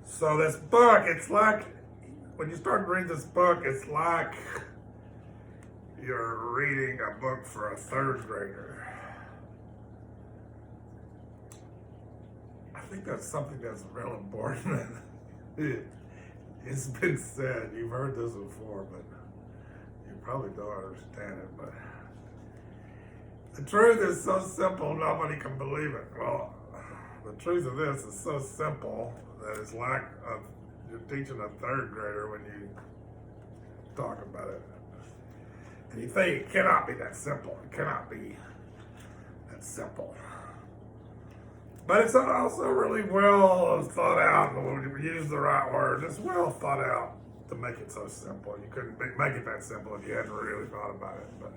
So this book, it's like, when you start reading this book, it's like you're reading a book for a third grader. I think that's something that's real important. It's been said, you've heard this before, but you probably don't understand it. But the truth is so simple, nobody can believe it. Well, the truth of this is so simple that it's like you're teaching a third grader when you talk about it. And you think it cannot be that simple. It cannot be that simple. But it's also really well thought out, and when you use the right word, it's well thought out to make it so simple. You couldn't make it that simple if you hadn't really thought about it. But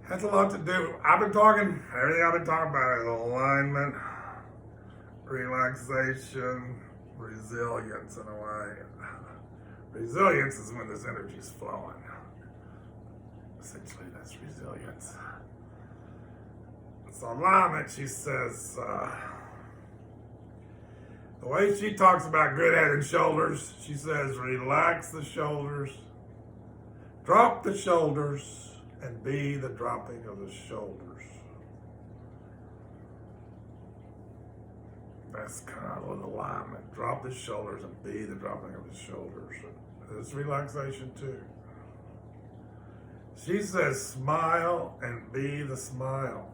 has a lot to do. Everything I've been talking about is alignment, relaxation, resilience in a way. Resilience is when this energy is flowing. Essentially, that's resilience. So alignment, she says, the way she talks about good head and shoulders, she says, relax the shoulders, drop the shoulders, and be the dropping of the shoulders. That's kind of an alignment. Drop the shoulders and be the dropping of the shoulders. It's relaxation too. She says, smile and be the smile.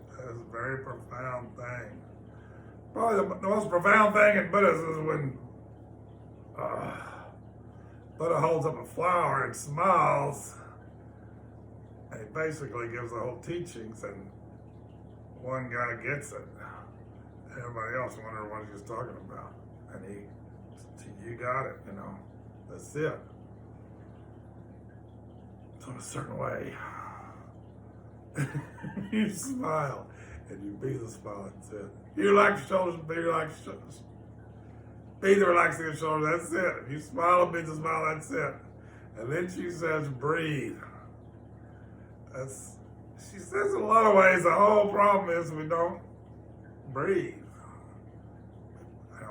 That's a very profound thing. Probably the most profound thing in Buddhism is when Buddha holds up a flower and smiles, and he basically gives the whole teachings, and one guy gets it. Everybody else wonders what he's talking about. And you got it, That's it. So in a certain way, you smile and you be the smile, that's it. You relax your shoulders, be relaxed shoulders. Be the relaxing of shoulders, that's it. If you smile and be the smile, that's it. And then she says, breathe. She says in a lot of ways, the whole problem is we don't breathe.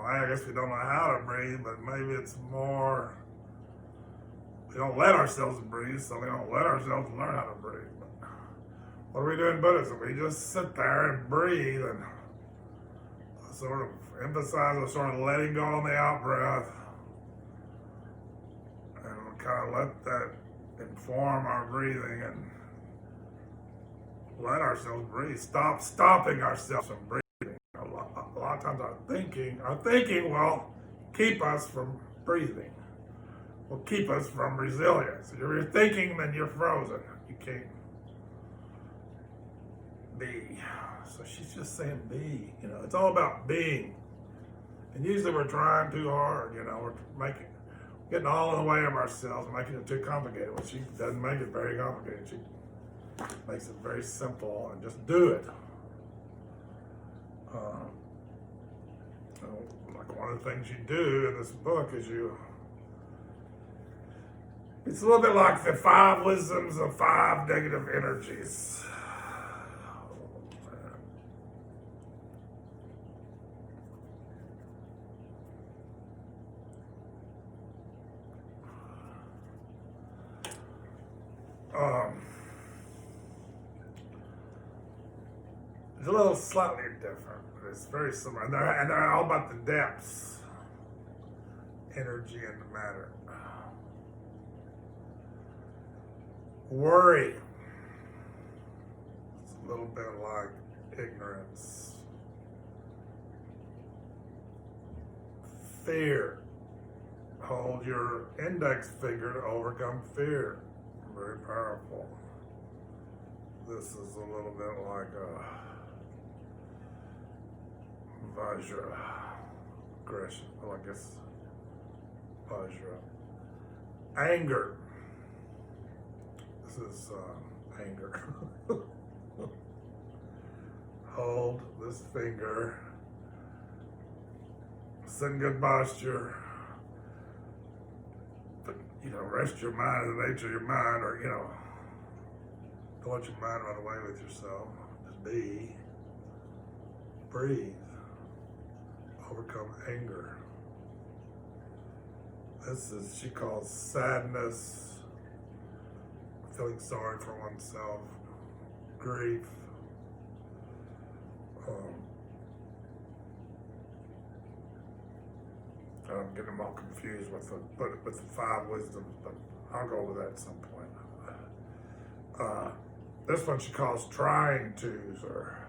I guess we don't know how to breathe, but maybe it's more, we don't let ourselves breathe, so we don't let ourselves learn how to breathe. But what do we do in Buddhism? We just sit there and breathe and sort of emphasize or sort of letting go on the out breath, and kind of let that inform our breathing and let ourselves breathe. Stop stopping ourselves from breathing. A lot of times our thinking will keep us from breathing, will keep us from resilience. If you're thinking, then you're frozen. You can't be. So she's just saying be. It's all about being. And usually we're trying too hard. We're getting all in the way of ourselves, making it too complicated. Well, she doesn't make it very complicated. She makes it very simple and just do it. Like one of the things you do in this book is it's a little bit like the 5 wisdoms of 5 negative energies. It's a little slightly different, but it's very similar. And they're all about the depths, energy and the matter. Worry. It's a little bit like ignorance. Fear. Hold your index finger to overcome fear. Very powerful. This is a little bit like Vajra, aggression. Well, I guess Vajra. Anger. This is anger. Hold this finger. Sit in good posture. But, rest your mind in the nature of your mind, or, don't let your mind run away with yourself. Just be, breathe, overcome anger. This is, she calls sadness, feeling sorry for oneself, grief, I'm getting them all confused with the five wisdoms, but I'll go over that at some point. This one she calls trying to's, or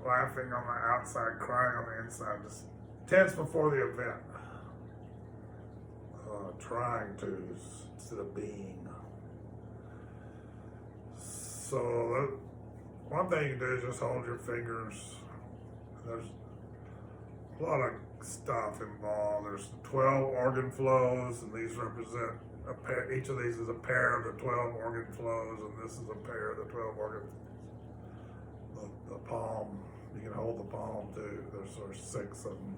laughing on the outside, crying on the inside, just tense before the event. Trying to's instead of being. So one thing you can do is just hold your fingers. There's a lot of stuff involved. There's 12 organ flows, and these represent a pair. Each of these is a pair of the 12 organ flows, and this is a pair of the 12 organ. The palm, you can hold the palm too. There's 6 of them.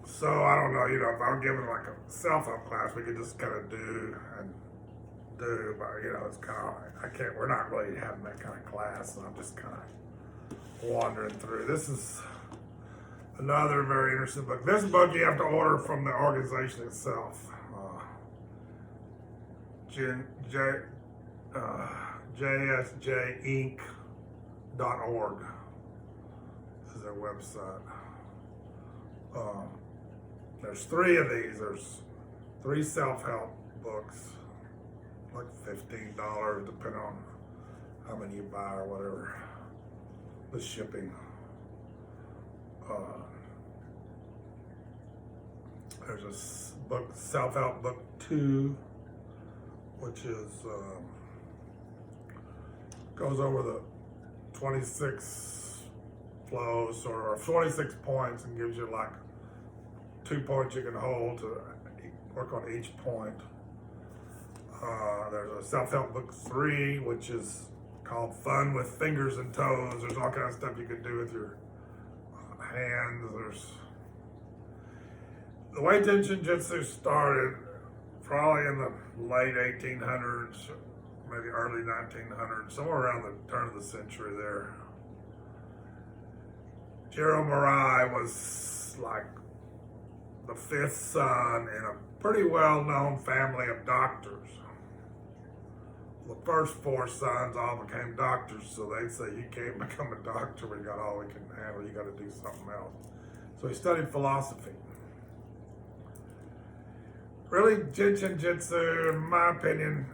So I don't know, if I'm giving like a self-help class, we could just kind of do, but it's kind of, we're not really having that kind of class, so I'm just kind of wandering through. This is another very interesting book. This book you have to order from the organization itself. JSJinc.org is their website. There's 3 of these. There's 3 self-help books, like $15, depending on how many you buy or whatever, the shipping. There's a book, self-help book 2, which is goes over the 26 flows or 26 points and gives you like 2 points you can hold to work on each point. There's a self-help book 3, which is called Fun with Fingers and Toes. There's all kinds of stuff you can do with your hands. The way jyutsu started, probably in the late 1800s, maybe early 1900s, somewhere around the turn of the century there. Jiro Murai was like the 5th son in a pretty well-known family of doctors. The first 4 sons all became doctors, so they say you can't become a doctor, we got all we can handle, you got to do something else. So he studied philosophy. Really, Jinshin Jitsu, in my opinion,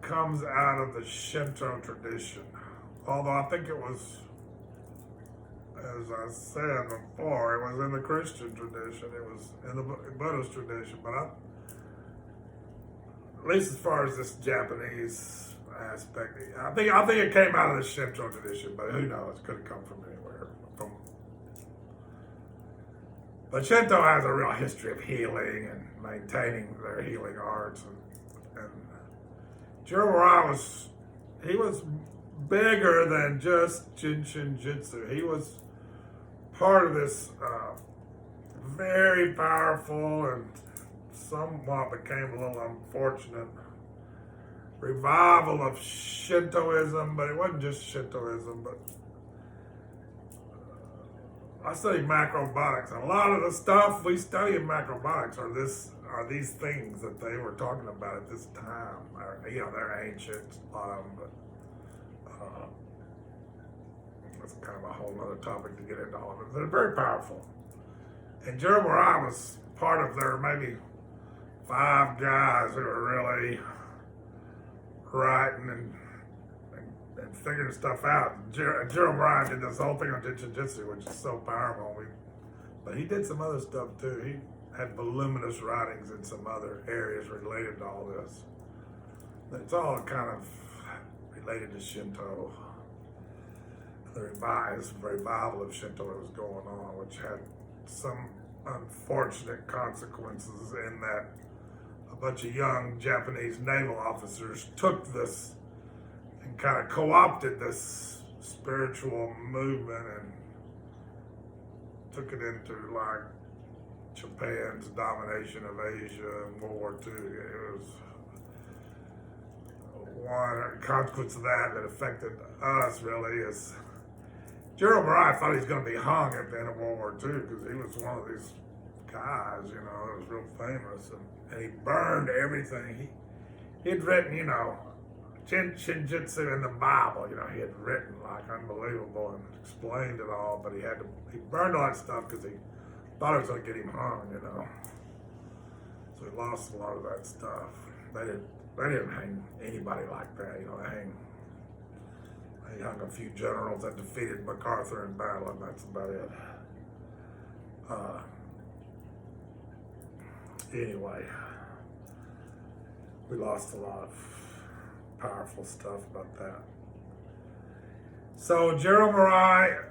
comes out of the Shinto tradition. Although I think it was, as I said before, it was in the Christian tradition, it was in the Buddhist tradition, but at least as far as this Japanese aspect, I think it came out of the Shinto tradition, but who knows, it could have come from anywhere. But Shinto has a real history of healing and maintaining their healing arts, and Jiro Murai was bigger than just Jinshin Jitsu. He was part of this very powerful and somewhat became a little unfortunate revival of Shintoism, but it wasn't just Shintoism, but I study macrobiology, and a lot of the stuff we study in macrobiology are these things that they were talking about at this time. They're ancient, a lot of them, but that's kind of a whole other topic to get into all of it. They're very powerful. And Jiro Murai was part of their maybe 5 guys who were really writing and figuring stuff out. Jiro Murai did this whole thing on Jinshin Jitsu, which is so powerful. But he did some other stuff too. He had voluminous writings in some other areas related to all this. It's all kind of related to Shinto. the revival of Shinto that was going on, which had some unfortunate consequences in that a bunch of young Japanese naval officers took this and kind of co-opted this spiritual movement and took it into like Japan's domination of Asia in World War II. It was one consequence of that affected us really is Gerald Mariah thought he was going to be hung at the end of World War II because he was one of these guys, you know, that was real famous, and he burned everything. He'd written, you know, shin jyutsu in the Bible, you know, he had written like unbelievable and explained it all, but he burned all that stuff because he thought it was going to get him hung, you know. So he lost a lot of that stuff. They didn't hang anybody like that, you know. They hung a few generals that defeated MacArthur in battle, and that's about it. Anyway, we lost a lot of powerful stuff about that. So Gerald Mariah,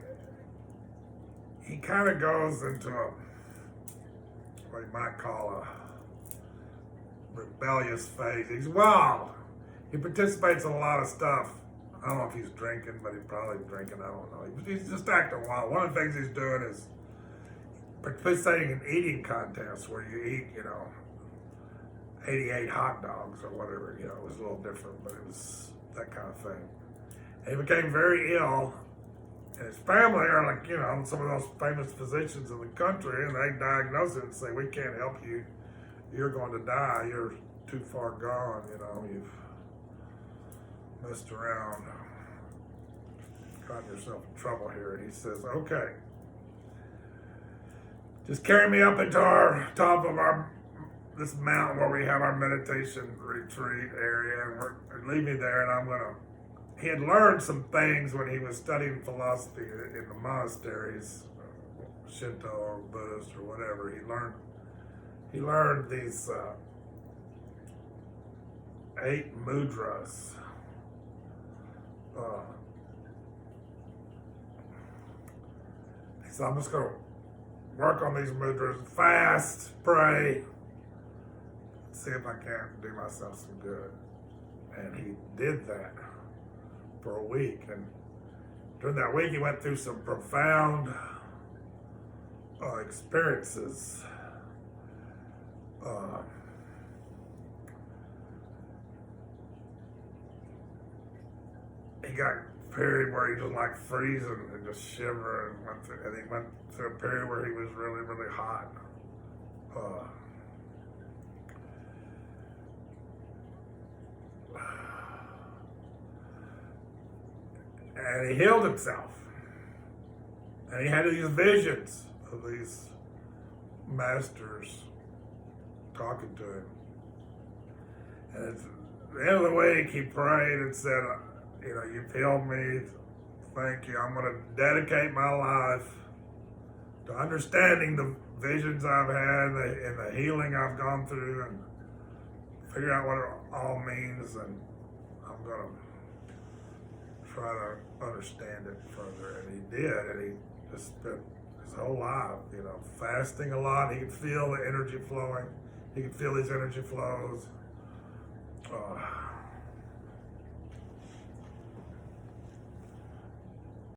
he kind of goes into what you might call a rebellious phase. He's wild. He participates in a lot of stuff. I don't know if he's drinking, but he's probably drinking. I don't know. He's just acting wild. One of the things he's doing is participating in eating contests where you eat, you know, 88 hot dogs or whatever. You know, it was a little different, but it was that kind of thing. And he became very ill. And his family are like, you know, some of those famous physicians in the country, and they diagnose it and say, we can't help you. You're going to die. You're too far gone, you know. You've messed around, gotten yourself in trouble here. And he says, okay, just carry me up into our top of this mountain where we have our meditation retreat area, and leave me there, and I'm gonna. He had learned some things when he was studying philosophy in the monasteries, Shinto or Buddhist or whatever. He learned these 8 mudras. He said, I'm just going to work on these mudras, fast, pray, see if I can't do myself some good. And he did that for a week. And during that week, he went through some profound experiences. He got a period where he was like freezing and just shivering, and he went through a period where he was really, really hot. And he healed himself. And he had these visions of these masters talking to him. And at the end of the week, he prayed and said, you know, you've healed me. Thank you. I'm going to dedicate my life to understanding the visions I've had and the healing I've gone through, and figure out what it all means. And I'm going to try to understand it further. And he did. And he just spent his whole life, you know, fasting a lot. He could feel the energy flowing. He could feel these energy flows.